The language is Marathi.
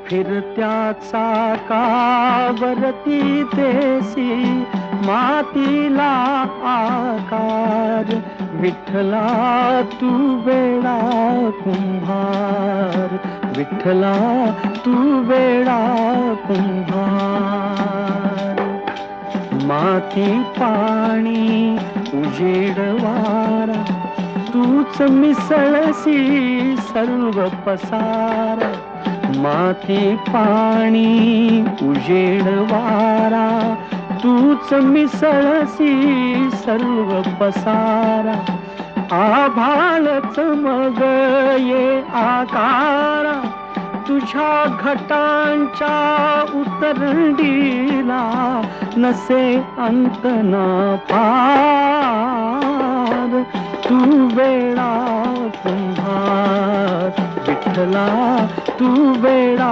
फिरत्या चाकावरती देसी मातीला आकार, विठ्ठला तू वेडा कुंभार, विठ्ठला तू वेडा कुंभार. माती पाणी उजेड वारा, तूच मिसळसी सर्व पसारा. माती पाणी उजेड वारा, तूच मिसळसी सर्व पसारा. आभाळच मग ये आकारा, तुझ्या घटांच्या उतरंडीला नसे अंत ना पार. तू वेडा कुंभार, विठ्ठला तू वेडा